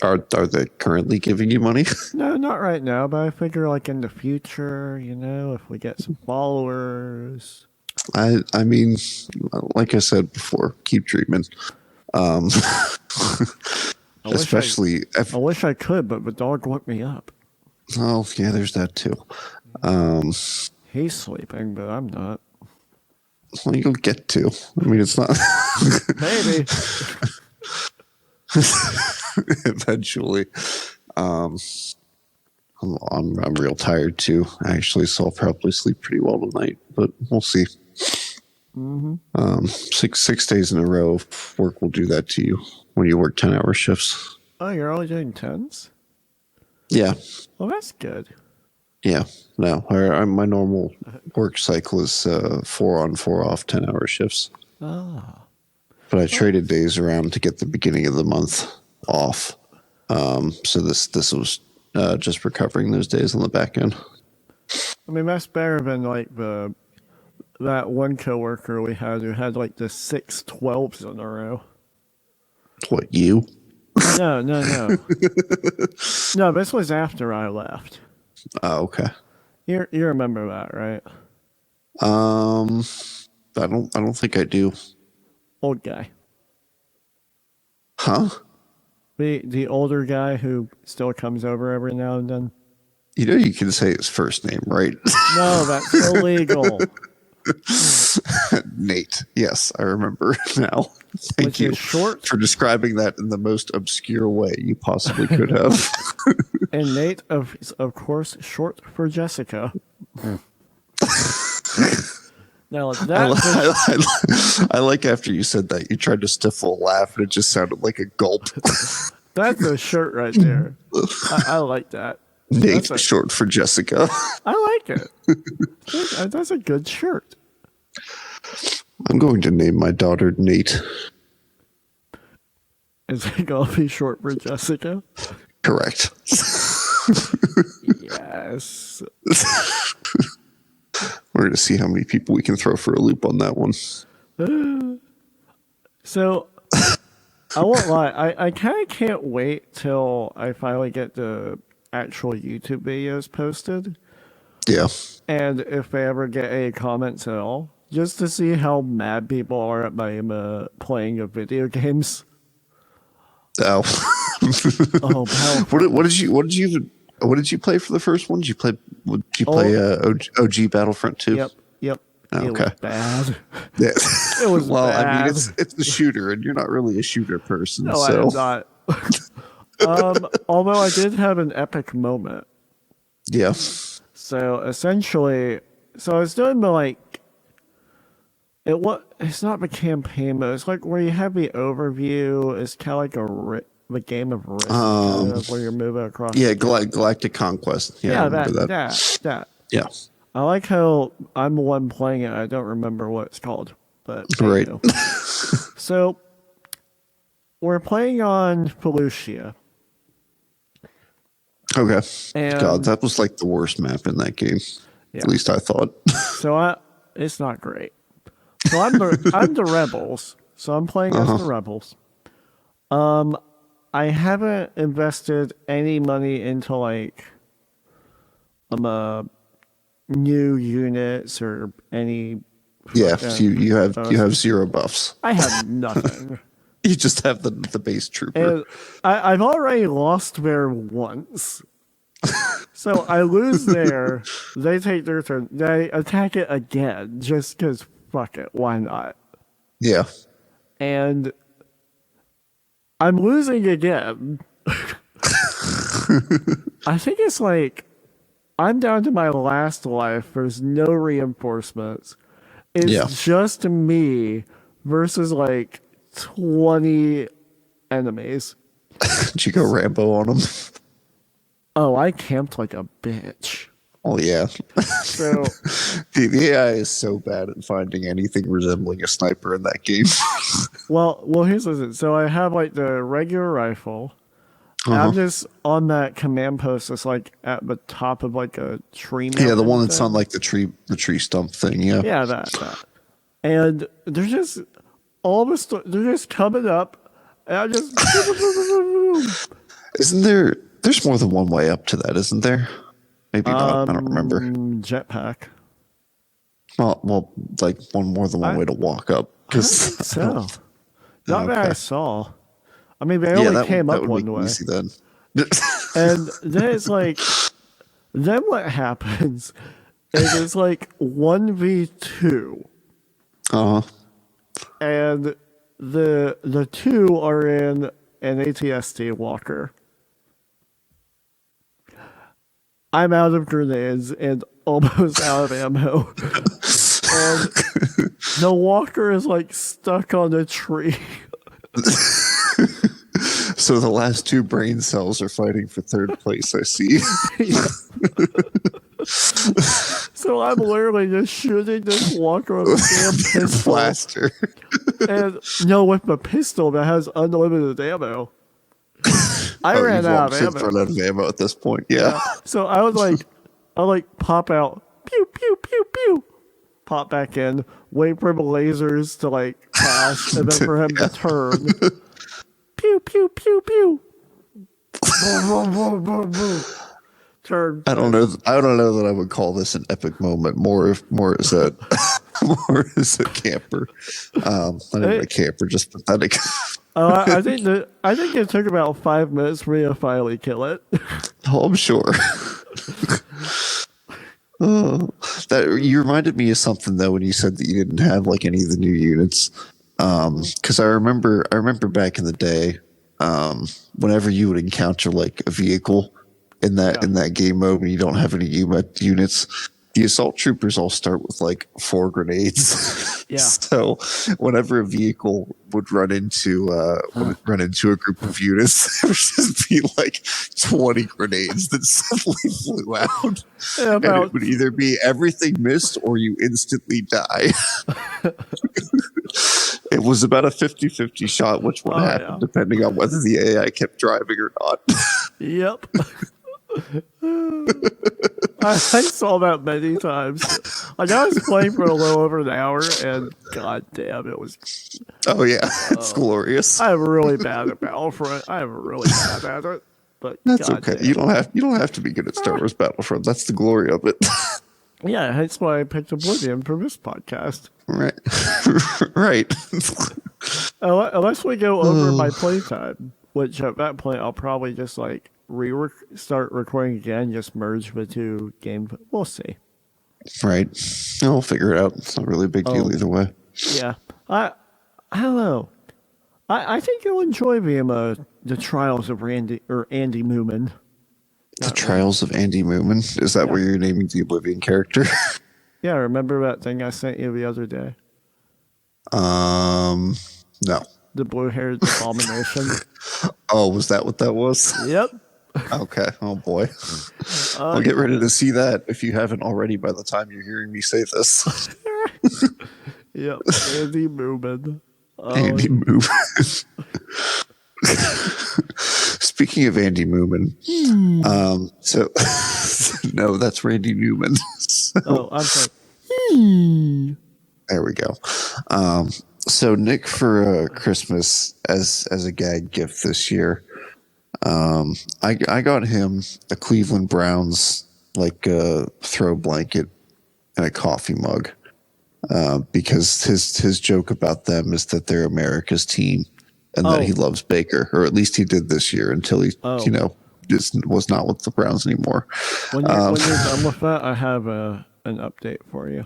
Are they currently giving you money? No, not right now, but I figure like in the future, if we get some followers. I mean, like I said before, keep dreaming. Especially, I wish I could, but the dog woke me up. Oh yeah, there's that too. He's sleeping, but I'm not. Well, you'll get to. I mean, it's not. Maybe. Eventually. I'm real tired too, actually, so I'll probably sleep pretty well tonight, but we'll see. Mm-hmm. 6 days in a row of work will do that to you when you work 10-hour shifts. Oh, you're only doing 10s? Yeah. Well, that's good. Yeah. No, my normal work cycle is 4 on, 4 off, 10-hour shifts. Ah. But I traded days around to get the beginning of the month off. So this was just recovering those days on the back end. I mean, that's better than like that one coworker we had who had like the 6 12s in a row. What, you? No. No, this was after I left. Oh, okay. You remember that, right? I don't think I do. Old guy. Huh? The older guy who still comes over every now and then. You know you can say his first name, right? No, that's illegal. Nate. Yes, I remember now. Thank Which you is short. for describing that in the most obscure way you possibly could have. And Nate, of course, short for Jessica. Now I like after you said that, you tried to stifle a laugh and it just sounded like a gulp. that's a shirt right there. I like that. Nate, short for Jessica. I like it. That's a good shirt. I'm going to name my daughter Nate. Is it going to be short for Jessica? Correct. Yes. We're going to see how many people we can throw for a loop on that one. So, I won't lie. I kind of can't wait till I finally get the actual YouTube videos posted. Yeah. And if they ever get any comments at all, just to see how mad people are at my playing of video games. Oh. Oh, what did you play for the first one? Did you play OG Battlefront 2? Yep. Oh, It was bad. Yeah. It was well, bad. I mean, it's a shooter, and you're not really a shooter person. No, so. I am not. Although I did have an epic moment. Yeah. So essentially, I was doing it's not the campaign mode. It's like where you have the overview. It's kind of like the game of Risk, kind of where you're moving across. Yeah, Galactic Conquest. Yeah, that. Yeah. I like how I'm the one playing it. I don't remember what it's called, but right. So we're playing on Felucia. Okay. And God, that was like the worst map in that game. Yeah. At least I thought. So it's not great. So I'm the rebels. So I'm playing as the rebels. I haven't invested any money into new units or any. Yeah, you have zero buffs. I have nothing. You just have the base trooper. And I've already lost there once. So I lose there. They take their turn. They attack it again just because, fuck it, why not? Yeah. And I'm losing again. I think it's like I'm down to my last life. There's no reinforcements. It's just me versus 20 enemies. Did you go Rambo on them? Oh, I camped like a bitch. Oh, yeah. So the AI is so bad at finding anything resembling a sniper in that game. well, here's the thing. So I have the regular rifle. I'm just on that command post that's at the top of a tree. Yeah, the one that's on the tree stump thing. Yeah. Yeah, that. And they're just they're just coming up, and I just. Isn't there? There's more than one way up to that, isn't there? Maybe not. I don't remember. Jetpack. Well, one more than one way to walk up. Because not that I saw. I mean, they only came up one way. Easy then. And then it's then what happens is it's 1v2. And the two are in an ATST walker. I'm out of grenades and almost out of ammo. And the walker is stuck on a tree. So the last two brain cells are fighting for third place, I see. So I'm literally just shooting this walker with a damn pistol. Blaster. And with the pistol that has unlimited ammo. I ran out of ammo. Run out of ammo at this point, yeah. So I was pop out, pew, pew, pew, pew. Pop back in, wait for the lasers to pass, and then for him to turn. Pew, pew, pew, pew. Boom, boom, boom, boom, boom. Turn. I don't know that I would call this an epic moment. More as a camper. Not even a camper, just pathetic. I think it took about 5 minutes for me to finally kill it. Oh, I'm sure. Oh, that you reminded me of something though when you said that you didn't have like any of the new units. Because I remember back in the day, whenever you would encounter like a vehicle Yeah. in that game mode when you don't have any units, the assault troopers all start with like 4 grenades. Yeah. So whenever a vehicle would would run into a group of units, there would just be like 20 grenades that suddenly flew out. Yeah, And it about would either be everything missed or you instantly die. It was about a 50-50 shot which one happened, yeah. depending on whether the AI kept driving or not. Yep. I saw that many times. Like I was playing for a little over an hour, and god damn, it was. Oh yeah, it's glorious. I'm really bad at Battlefront. I'm really bad at it. But That's god okay. damn. You don't have to be good at Star Wars Battlefront. That's the glory of it. Yeah, that's why I picked Oblivion for this podcast. Right. Right. Unless we go over my playtime, which at that point I'll probably just like start recording again, just merge the two games. We'll see. Right. No, we'll figure it out. It's not really a big deal either way. Yeah, I don't know. I think you'll enjoy the Trials of Andy Moomin. The Trials of Andy Moomin. Is that where you're naming the Oblivion character? Yeah, remember that thing I sent you the other day? No. The blue-haired abomination. Oh, was that what that was? Yep. Okay. Oh boy. I'll get ready to see that if you haven't already by the time you're hearing me say this. Yep. Andy Moomin. Andy Moomin. Speaking of Andy Moomin, so no, that's Randy Newman. So, I'm sorry. there we go. So Nick for Christmas as a gag gift this year, I got him a Cleveland Browns like throw blanket and a coffee mug because his joke about them is that they're America's team and that he loves Baker, or at least he did this year until he just was not with the Browns anymore. When you're done with that, I have an update for you.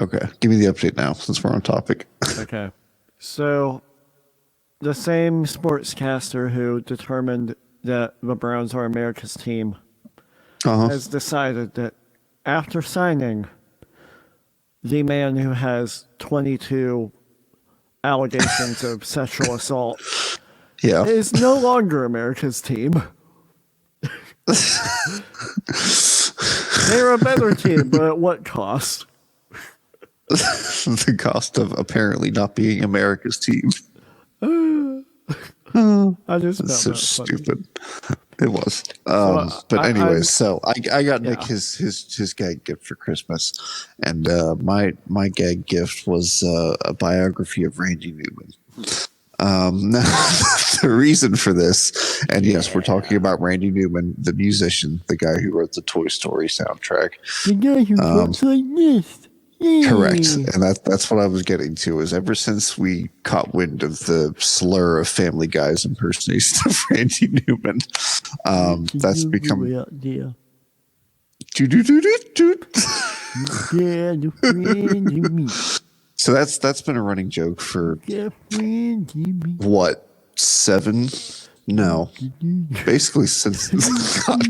Okay, give me the update now since we're on topic. Okay. So, the same sportscaster who determined that the Browns are America's team has decided that after signing the man who has 22 allegations of sexual assault is no longer America's team. They're a better team, but at what cost? The cost of apparently not being America's team. I just found so that funny. stupid. It was. But anyways, so I got Nick his gag gift for Christmas, and my gag gift was a biography of Randy Newman. The reason for this, and yes, we're talking about Randy Newman, the musician, the guy who wrote the Toy Story soundtrack. The guy who talks like this. Yay. Correct, and that's what I was getting to. Is ever since we caught wind of the slur of Family Guy's impersonation of Randy Newman, that's become. Yeah. So that's been a running joke for what 7? No, basically since God,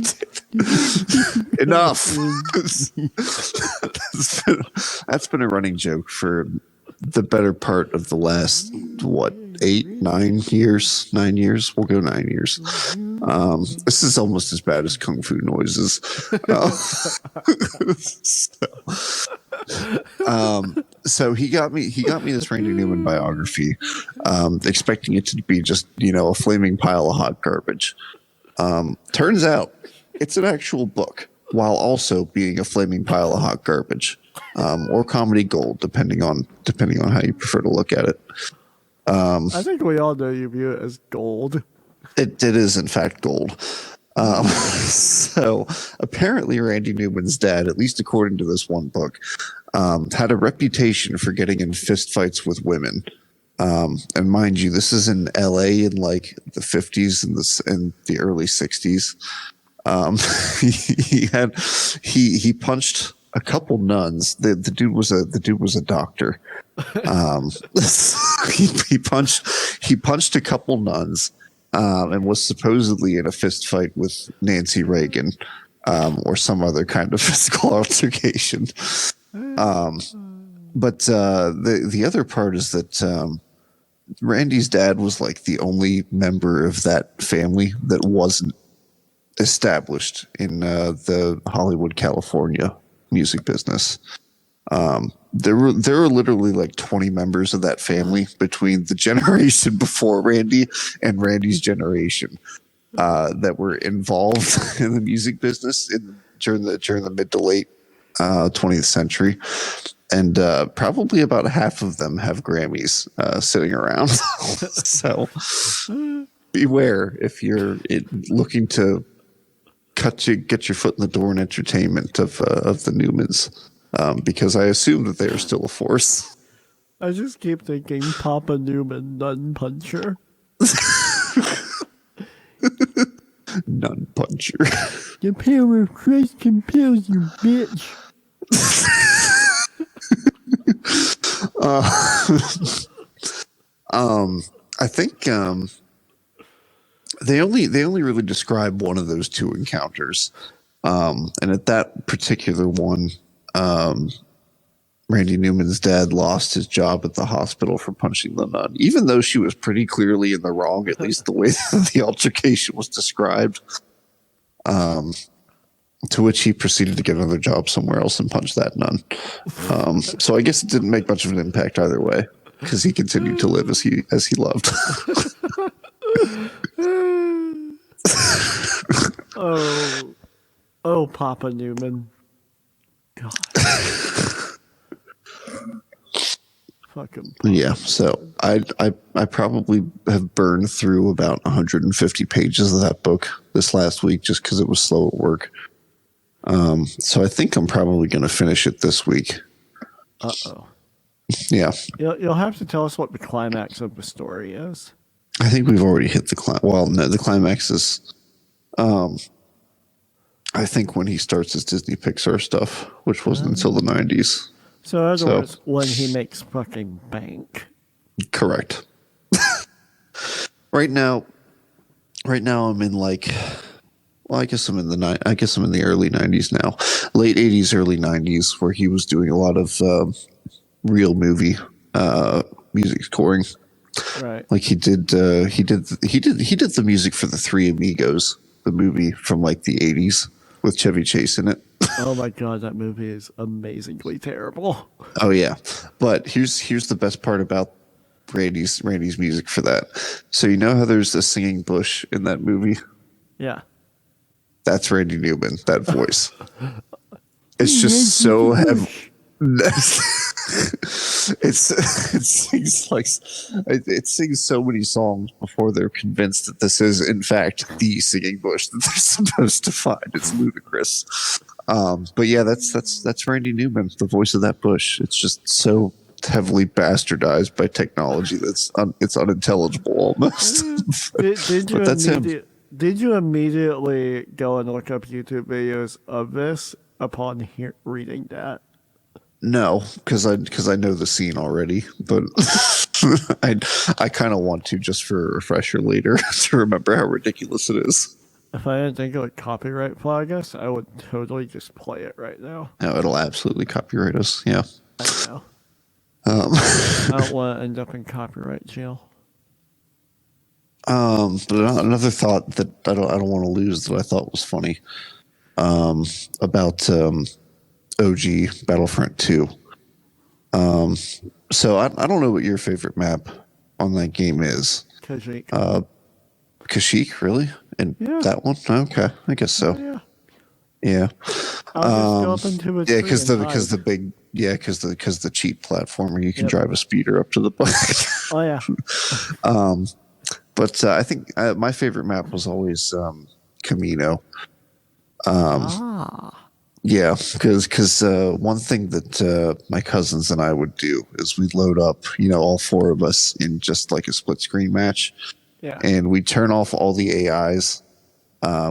enough. That's been a running joke for the better part of the last 9 years. 9 years. We'll go 9 years. This is almost as bad as Kung Fu noises. So he got me this Randy Newman biography, expecting it to be just a flaming pile of hot garbage. Turns out it's an actual book, while also being a flaming pile of hot garbage, or comedy gold, depending on how you prefer to look at it. I think we all know you view it as gold. It is in fact gold. So apparently Randy Newman's dad, at least according to this one book, had a reputation for getting in fistfights with women. And mind you, this is in L.A. in like the 50s and the early 60s. Um, he punched a couple nuns. The dude was a doctor. Um, he punched a couple nuns, and was supposedly in a fist fight with Nancy Reagan, or some other kind of physical altercation. But the other part is that Randy's dad was like the only member of that family that wasn't established in the Hollywood, California music business. There were literally like 20 members of that family between the generation before Randy and Randy's generation that were involved in the music business during the mid to late 20th century. And probably about half of them have Grammys sitting around. So beware if you're looking to get your foot in the door in entertainment of the Newmans, because I assume that they are still a force. I just keep thinking Papa Newman, nun puncher. Nun puncher. The power of Christ compels you, bitch. I think they only really describe one of those two encounters, and at that particular one, Randy Newman's dad lost his job at the hospital for punching the nun, even though she was pretty clearly in the wrong, at least the way that the altercation was described. To which he proceeded to get another job somewhere else and punch that nun. So I guess it didn't make much of an impact either way, because he continued to live as he loved. Oh, Papa Newman. God. Fucking. Yeah, so I probably have burned through about 150 pages of that book this last week just because it was slow at work. So I think I'm probably going to finish it this week. Uh-oh. Yeah. You'll have to tell us what the climax of the story is. I think we've already hit the climax. Well, no, the climax is, I think when he starts his Disney Pixar stuff, which wasn't until the 90s. So in other words, when he makes fucking bank. Correct. Right now I'm in like, well, I guess I'm in the early 90s now, late 80s, early 90s, where he was doing a lot of real movie music scoring. Right. Like he did the music for the Three Amigos, the movie from like the 80s with Chevy Chase in it. Oh my God, that movie is amazingly terrible. Oh yeah, but here's the best part about Randy's music for that. So you know how there's a singing bush in that movie? Yeah. That's Randy Newman, that voice. It's just so heavy. it sings so many songs before they're convinced that this is in fact the singing bush that they're supposed to find. It's ludicrous. But yeah, that's Randy Newman, the voice of that bush. It's just so heavily bastardized by technology that's it's unintelligible almost. But that's him. Did you immediately go and look up YouTube videos of this upon reading that? No, because I know the scene already, but I kind of want to just for a refresher later to remember how ridiculous it is. If I didn't think it would copyright flag us, I would totally just play it right now. No, it'll absolutely copyright us. Yeah. I know. I don't want to end up in copyright jail. But another thought that I don't want to lose that I thought was funny about OG Battlefront 2. So I don't know what your favorite map on that game is. Kashyyyk. Kashyyyk, really? And that one? Okay, I guess so. Yeah. Yeah. I'll just go up into a tree because the cheap platformer, you can drive a speeder up to the back. Oh yeah. But I think my favorite map was always Camino. Yeah, because one thing that my cousins and I would do is we'd load up, all four of us in just like a split screen match, Yeah. and we'd turn off all the AIs.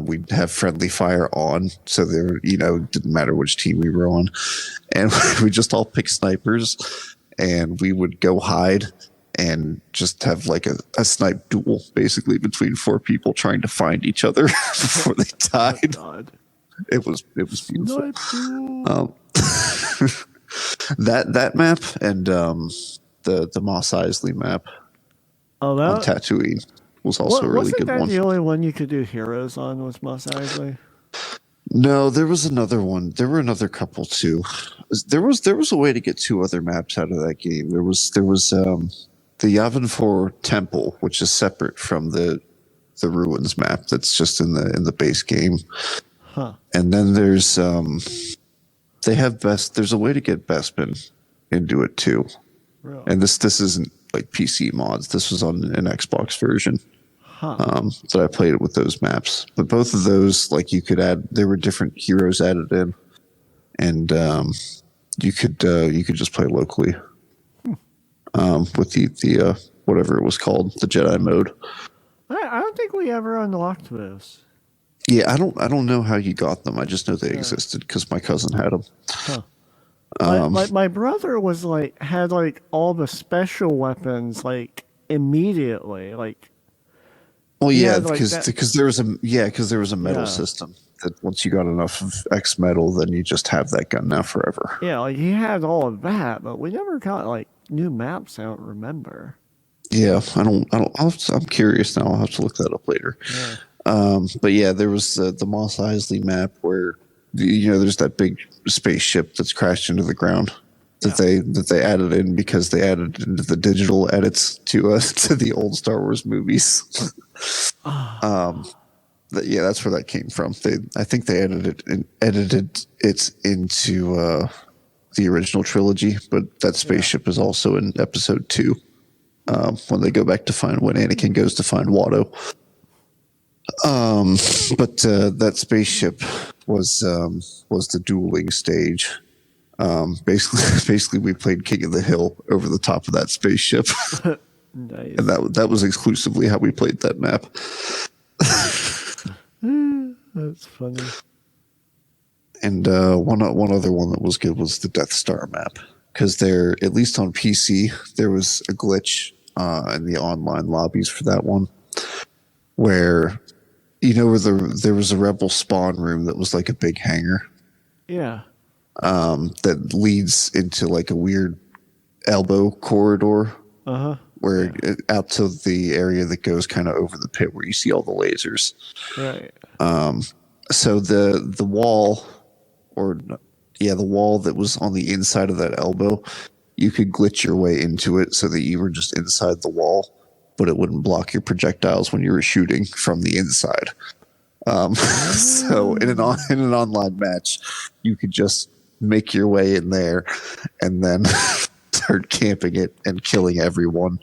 We'd have friendly fire on, so there, didn't matter which team we were on, and we just all pick snipers, and we would go hide and just have like a snipe duel, basically between four people trying to find each other before they Oh died. God. It was beautiful. Snipe duel. Um, that map and the Moss Isley map Oh, on that Tatooine was also a what really wasn't good that one. the only one you could do heroes on? Was Mos Eisley? No, there was another one. There were another couple too. There was a way to get two other maps out of that game. There was the Yavin Temple, which is separate from the ruins map. That's just in the base game. Huh. And then they have best. There's a way to get Bespin into it too. Really? And this isn't like PC mods. This was on an Xbox version. Huh. So I played it with those maps. But both of those, like you could add, there were different heroes added in, and you could just play locally with the whatever it was called, the Jedi mode. I don't think we ever unlocked those. Yeah, I don't know how you got them. I just know they Yeah. existed because my cousin had them. Huh. My brother was like had like all the special weapons like immediately. Like Well, he yeah, had like because that. there was a medal Yeah. system that once you got enough of X metal, then you just have that gun now forever. Yeah, like he had all of that, but we never got like new maps. I don't remember. Yeah, I'm curious now. I'll have to look that up later. Yeah. But yeah, there was the Moss Isley map where there's that big spaceship that's crashed into the ground Yeah. that they added in because they added into the digital edits to to the old Star Wars movies. Yeah, that's where that came from. I think they edited it into the original trilogy, but that spaceship is also in Episode 2 when they go back to find when Anakin goes to find Watto. But that spaceship was the dueling stage. Basically, we played King of the Hill over the top of that spaceship, Nice. and that was exclusively how we played that map. That's funny. And one other one that was good was the Death Star map because there, at least on PC, there was a glitch in the online lobbies for that one where where there was a rebel spawn room that was like a big hangar Yeah. that leads into like a weird elbow corridor where out to the area that goes kind of over the pit where you see all the lasers. Right. So the wall, the wall that was on the inside of that elbow, you could glitch your way into it so that you were just inside the wall, but it wouldn't block your projectiles when you were shooting from the inside. So in an online match, you could just make your way in there and then start camping it and killing everyone.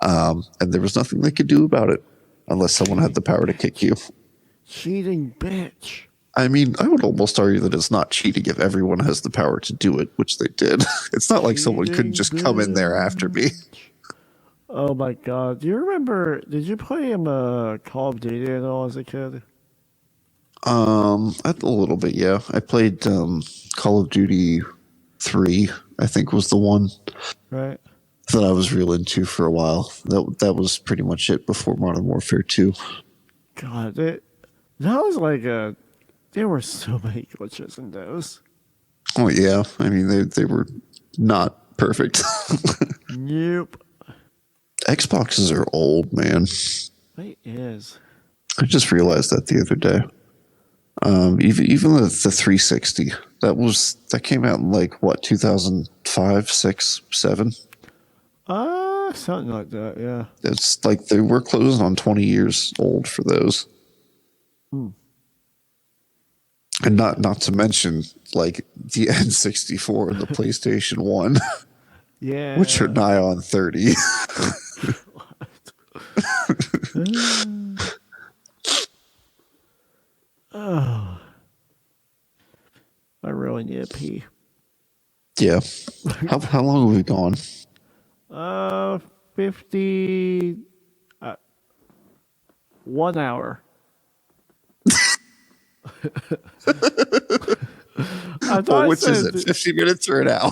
And there was nothing they could do about it unless someone had the power to kick you. Cheating bitch. I mean, I would almost argue that it's not cheating if everyone has the power to do it, which they did. It's not like someone couldn't just come in there after me. Oh my god. Do you remember, did you play Call of Duty at all as a kid? A little bit, yeah. I played Call of Duty 3, I think was the one Right. that I was real into for a while. That was pretty much it before Modern Warfare 2. God, that was like there were so many glitches in those. Oh yeah, I mean they were not perfect. Nope. Xboxes are old, man. It is. I just realized that the other day. Even the 360 that came out in like what 2005, 6, 7. Something like that, yeah. It's like they were closing on 20 years old for those. And not to mention like the N64 and the PlayStation 1, Yeah. which are nigh on 30. I need to pee. Yeah. How long have we gone? 50. 1 hour. I Well, thought it which is it? said 50 minutes or an hour?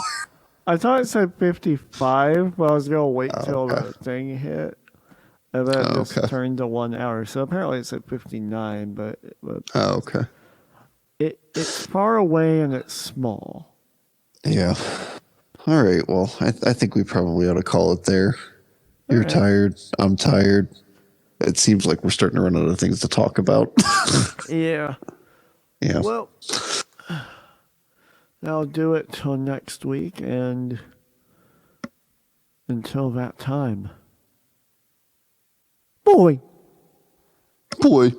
I thought it said 55, but I was gonna wait Oh, till okay. the thing hit, and then it Oh, just okay. turned to 1 hour. So apparently it said 59, but Oh, okay. it's far away and it's small. Yeah. All right. Well, I think we probably ought to call it there. All You're right. tired. I'm tired. It seems like we're starting to run out of things to talk about. Yeah. Yeah. Well, I'll do it till next week, and until that time, boy. Boy.